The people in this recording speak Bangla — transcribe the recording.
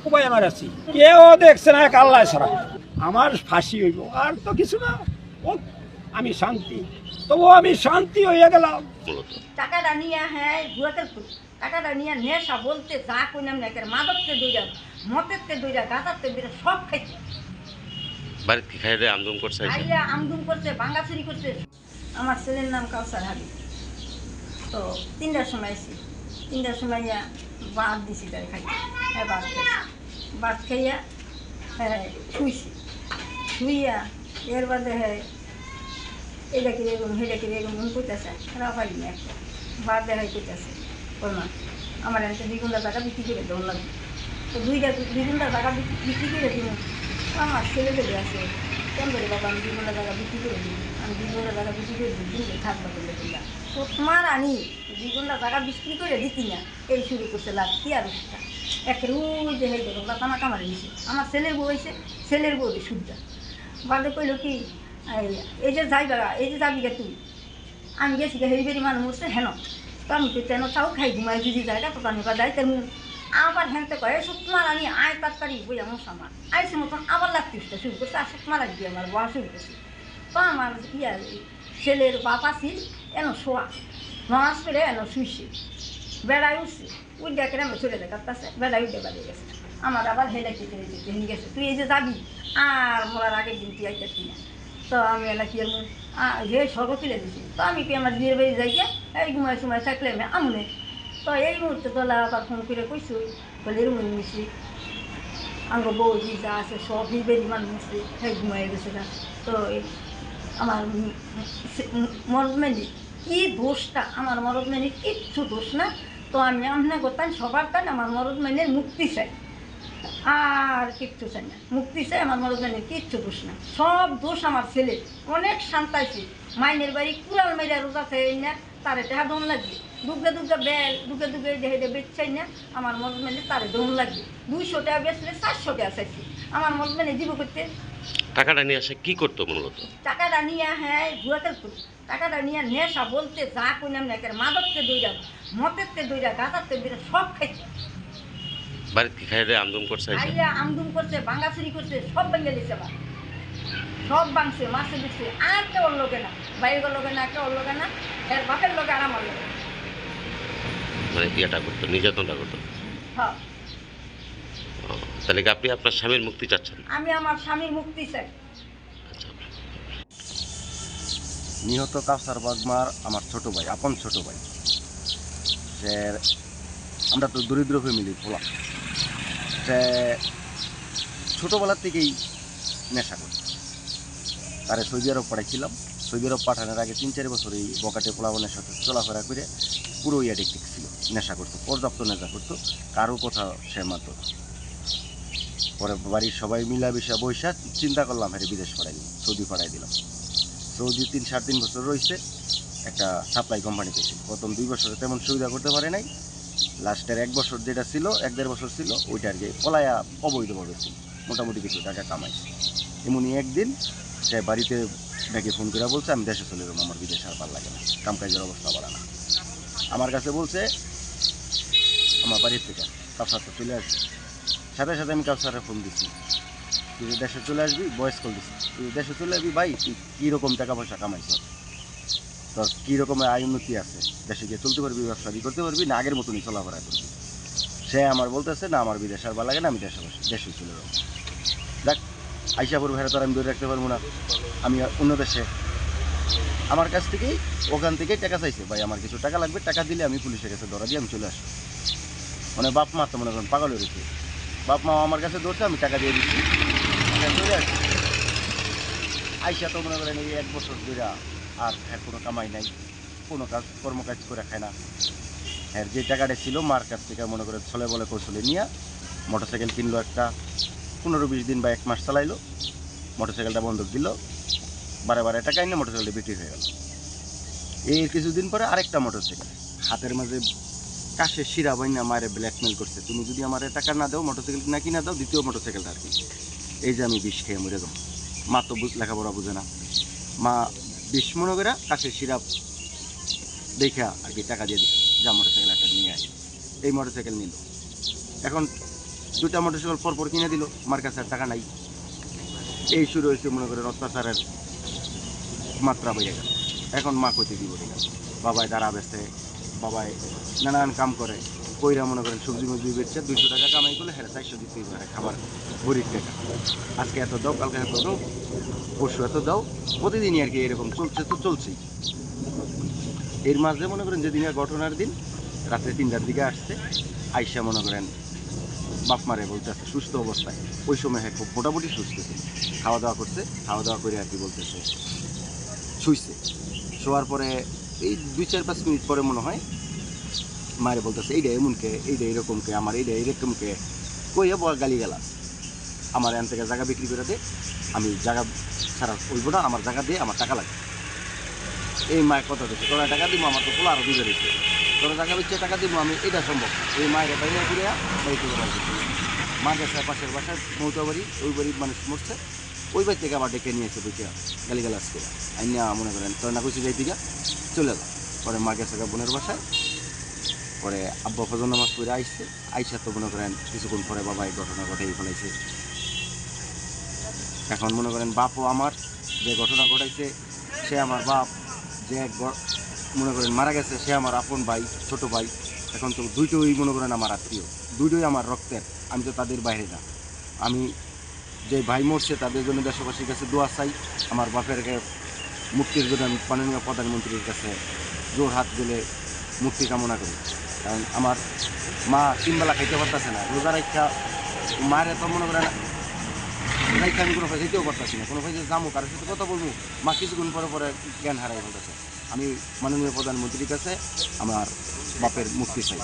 খুবই আমার আছি কেউ দেখছে না, আল্লাহ ছাড়া। আমার ফাঁসি হইব আর তো কিছু না, ও আমি শান্তি, তবু আমি শান্তি হইয়া গেলাম। টাকাটা নিয়ে হ্যাঁ জুয়া খেলতো, টাকাটা নিয়ে নেশা বলতে যা কইলাম না, মাদককে দইরা, মতেরকে দইরা, গাঁজারকে দইরা সব খাইছে। বাড়িতে কি খাইয়ে দেয় আমদম করছে? খাইয়া আমদুম করছে, ভাঙ্গা চুরি করছে। আমার ছেলের নাম কাউসার হাবি। তো 3টার সময় আসি, 3টার সময় ভাত দিছি তাই খাইতে, হ্যাঁ ভাত খাইছি। ভাত খাইয়া হ্যাঁ শুইছি, শুইয়া এর বাদে হ্যাঁ এটা কি এরকম হেটা কি এরকম কইতেছে, রাফারি না একটা ভাত দেখাই কইতেছে ওর মা আমার একটা 2 ঘন্টা টাকা বিক্রি করে দেওয়ার লাগবে। তো 2 ঘন্টা টাকা বিক্রি করে দিব, আমার ছেলে লেগে আছে কেন করে বাবা আমি 2 ঘন্টা টাকা বিক্রি করে দিই, আমি 2 ঘন্টা টাকা বিক্রি করে দিই, থাকবা করলে দিলাম তো তোমার আনি 2 ঘন্টা টাকা বিক্রি করে দিতি না। এই শুরু করছে লাগতি আর উঠটা একটা ওই যে হয়ে গেল কামা কামারে নিছে। আমার ছেলের বউ হয়েছে, ছেলের বউ সুদ্ধা বাদে কইল কি এই যে যাই বেড়া, এই যে যাবি গে তুই, আমি গেছি গে হেরি বেরি মানুষ মরছে হেন, তো আমি তো তেন চাও খাই ঘুমাই যদি জায়গা তো আমি বা যাই তেমন আবার হ্যাঁতে কয়ে সুতমার আমি আয় তাড়াতাড়ি বই আমার আমার আইসে মতন আবার লাগতিসটা শুরু করছে, আর সুতমার দিয়ে আমার বয়া শুরু করছে। তো আমার ইয়া ছেলের বাপ আসিল এন শোয়া নামাজ পেরে এন শুইছে, বেড়ায় উঠছে উই দেখে আমি চলে দেখাচ্ছে, বেড়ায় উঠে বাড়িয়ে গেছে। আমার আবার হেলে কেটে হেন গেছে, তুই এই যে যাবি আর মরার আগের দিন তুই আইতেছি না। তো আমি এলা কি যে সর্ব তুলে দিছি, তো আমি কি আমার বিয়ের বাড়ি যাই এই ঘুমাই সময় থাকলে আমি আমনে। তো এই মুহূর্তে তোলা আবার ফোন করে কইসু বলে এরকম মিশি আঙ্গ বউ যা আছে সব বেরি মানুষ হ্যাঁ ঘুমাই গেছে না। তো আমার মরদ মেনি কি দোষটা, আমার মরদ মেনি কিচ্ছু দোষ না। তো আমি আমনে করতাম সবার তাই আমার মরদ মেনের মুক্তি চাই, আর কিচ্ছু চাই না, মুক্তি চাই। আমার মরদ মেনের কিচ্ছু দোষ না, সব দোষ আমার ছেলে। অনেক শান্তাইছি মাইনের বাড়ি কুড়াল মেরা রোজা চাই না, তারে টেহা দম লাগবে, দুগে দুগে বেল দুগে দুগে যে বেচাই না। আমার মরদ মেনে তারে দম লাগবে, 200 টাকা বেচলে 400 টাকা চাইছি। আমার মরদ মেনে দিব করতে টাকাটা নিয়ে আসে কি করতো মূলত? টাকাটা নিয়ে হ্যাঁ জুয়া খেলতো, টাকাটা নিয়ে নেশা বলতে যা কইলাম না, মাদককে দইরা, মতেরকে দইরা, গাঁজারকে দইরা সব খাইছে। বাড়িতে কি খাইয়ে দেয় আমদম করছে? খাইয়া আমদুম করছে, ভাঙ্গা চুরি করছে, সব ভেঙে দিচ্ছে আবার, সব ভাঙছে, মাছে দিচ্ছে। আর কেউ ওর লোকে না, বাইরের লোকে না, কেউ ওর লোকে না, এর বাপের লোকে আর আমার লোকে। মানে ইয়েটা করতো, নির্যাতনটা করতো? হ্যাঁ। ও, তাহলে কি আপনি আপনার স্বামীর মুক্তি চাচ্ছেন? আমি আমার স্বামীর মুক্তি চাই। আচ্ছা। নিহত কাউসার বাগমার আমার ছোট ভাই, আপন ছোট ভাই। সে আমরা তো দরিদ্র ফ্যামিলি পোলা, সে ছোটোবেলার থেকেই নেশা করে। তারে সৌদি আরব পাঠাইছিলাম, সৌদি আরব পাঠানোর আগে 3-4 বছর এই বকাটে পোলাবনের সাথে চলাফেরা করে পুরো অ্যাডিক্টিভ ছিল, নেশা করতো, পর্যাপ্ত নেশা করতো, কারো কথা সে মানত। পরে বাড়ির সবাই মিলা বিষা বৈশা চিন্তা করলাম হ্যাঁ বিদেশ পাঠাই দিলাম, সৌদি পাঠাই দিলাম। সৌদি 3-3.5 বছর রয়েছে, একটা সাপ্লাই কোম্পানিতে ছিল। প্রথম 2 বছরে তেমন সুবিধা করতে পারে নাই, লাস্টের 1 বছর যেটা ছিল, 1-1.5 বছর ছিল, ওইটা আর কি পলায়া অবৈধভাবে ছিল, মোটামুটি কিছু টাকা কামাইছে। এমনই একদিন সে বাড়িতে ডেকে ফোন করে বলছে আমি দেশে চলে যাবো, আমার বিদেশে আর ভালো লাগে না, কামকাজের অবস্থা ভালো না। আমার কাছে বলছে আমার বাড়ির থেকে কাউসার তো চলে আসবে। সাথে সাথে আমি কাউসারে ফোন দিচ্ছি, তুই দেশে চলে আসবি, ভয়েস কল দিচ্ছি, তুই দেশে চলে আসবি ভাই, তুই কীরকম টাকা পয়সা কামাইছ, তোর কীরকমের আয় উন্নতি আছে, দেশে গিয়ে চলতে পারবি, ব্যবসা করতে পারবি না, আগের মতনই চলাফেরা করবি। সে আমার বলতেছে না আমার বিদেশ আর ভালো লাগে না, আমি দেশে চলে যাবো। দেখ আইসাপুর ভেড়া তোর আমি ধরে রাখতে পারবো না, আমি অন্য দেশে। আমার কাছ থেকেই ওখান থেকেই টাকা চাইছে, ভাই আমার কিছু টাকা লাগবে, টাকা দিলে আমি পুলিশের কাছে ধরা দিয়ে আমি চলে আসবো। মানে বাপ মা তো মনে করেন পাগল হয়ে গেছে, বাপ মা আমার কাছে ধরছে, আমি টাকা দিয়ে দিচ্ছি, চলে আসছি। আইসা তো মনে করেন এই 1 বছর ধরে আর হ্যাঁ কোনো কামাই নাই, কোনো কর্মকাজ করে খায় না। হ্যাঁ যে টাকাটা ছিল মার কাছ থেকে মনে করে ছলে বলে কৌশলে নিয়ে মোটরসাইকেল কিনলো একটা, 15-20 দিন বা 1 মাস চালাইলো, মোটরসাইকেলটা বন্ধক দিল, বারে টাকা এনে মোটরসাইকেলটা বিক্রি হয়ে গেল। এর কিছুদিন পরে আরেকটা মোটরসাইকেল হাতের মাঝে কাশের শিরা বাইনা মারে ব্ল্যাকমেল করছে, তুমি যদি আমার টাকা না দাও, মোটরসাইকেল না কিনা দাও, দ্বিতীয় মোটরসাইকেলটা আর কি, এই যে আমি বিষ খেয়ে মরে যাবো। মা তো লেখাপড়া বুঝে না, মা বিষ মনে করে কাশের শিরা দেখা আর কি টাকা দিয়ে দিচ্ছে, যা মোটরসাইকেল একটা নিয়ে আসে। এই মোটরসাইকেল নিল। এখন 2টা মোটরসাইকেল পরপর কিনে দিল, মার কাছে আর টাকা নাই। এই শুরু হয়েছে মনে করেন অত্যাচারের মাত্রা বেড়ে গেল। এখন মা কইতে দিব ঠিক আছে, বাবাই দাঁড়া বেছে, বাবাই নানান কাম করে, কইরা মনে করেন সবজি মজবি বেচছে, 200 টাকা কামাই করলে হ্যাঁ 400 দিতে পারে খাবার গরিব টাকা। আজকে এত দাও, কালকে এত দাও, পরশু এত দাও, প্রতিদিনই আর কি এরকম চলছে, তো চলছেই। এর মাঝে মনে করেন যেদিনের ঘটনার দিন রাত্রে 3টার দিকে আসছে, আইসা মনে করেন বাপ মারে বলতেছে সুস্থ অবস্থায়, ওই সময় হ্যাঁ খুব মোটামুটি সুস্থ ছিল, খাওয়া দাওয়া করছে, খাওয়া দাওয়া করে আর কি বলতেছে শুইছে। শোয়ার পরে এই 2-4-5 মিনিট পরে মনে হয় মায়ের বলতেছে এইটা এমনকে, এইটা এরকমকে, আমার এইটা এরকমকে কইয়া বল গালি গালাস, আমার এখান থেকে জায়গা বিক্রি করে দে, আমি জায়গা ছাড়া হইব না, আমার জায়গা দিয়ে আমার টাকা লাগে। এই মায়ের কথা দিচ্ছে তোরা টাকা দিব, আমার তো পোলা আরও দুধে দিচ্ছে, তোরা জায়গা বিচ্ছে টাকা দিব, আমি এটা সম্ভব। এই মায়ের বাইরে ঘুরে বাড়ি থেকে বাড়ি মা গেছে পাশের বাসায় মৌতা বাড়ি, ওই বাড়ির মানুষ মরছে, ওই বাড়ি থেকে আবার ডেকে নিয়েছে বইকে গালি গালাস করে আইনা মনে করেন তোর না কইছি যাই দিকে চলে যা। পরে মা গেছে বোনের বাসায়, পরে আব্বা ফজর নামাজ পড়ে আইসছে, আইসা তো মনে করেন কিছুক্ষণ পরে বাবা এই ঘটনা ঘটাই ফেলাইছে। এখন মনে করেন বাপও আমার যে ঘটনা ঘটাইছে সে আমার বাপ, যে মনে করেন মারা গেছে সে আমার আপন ভাই, ছোট ভাই। এখন তো দুইটোই মনে করেন আমার আত্মীয়, দুইটোই আমার রক্তের, আমি তো তাদের বাইরে না। আমি যে ভাই মরছে তাদের জন্য দেশবাসীর কাছে দোয়া চাই, আমার বাপের মুক্তির জন্য আমি মাননীয় প্রধানমন্ত্রীর কাছে জোর হাত দিলে মুক্তি কামনা করি। কারণ আমার মা 3 বেলা খাইতে পারতেছে না, রোজা রাখা মায়ের এত মনে করেন রাইখা আমি কোনো ভাই যেতেও পারতেছি না, কোনো ভাই যে যাবো কারোর সাথে কথা বলবো, মা কিছুক্ষণ পরে পরে জ্ঞান হারাই বলতেছে। আমি মাননীয় প্রধানমন্ত্রীর কাছে আমার বাপের মুক্তি চাই।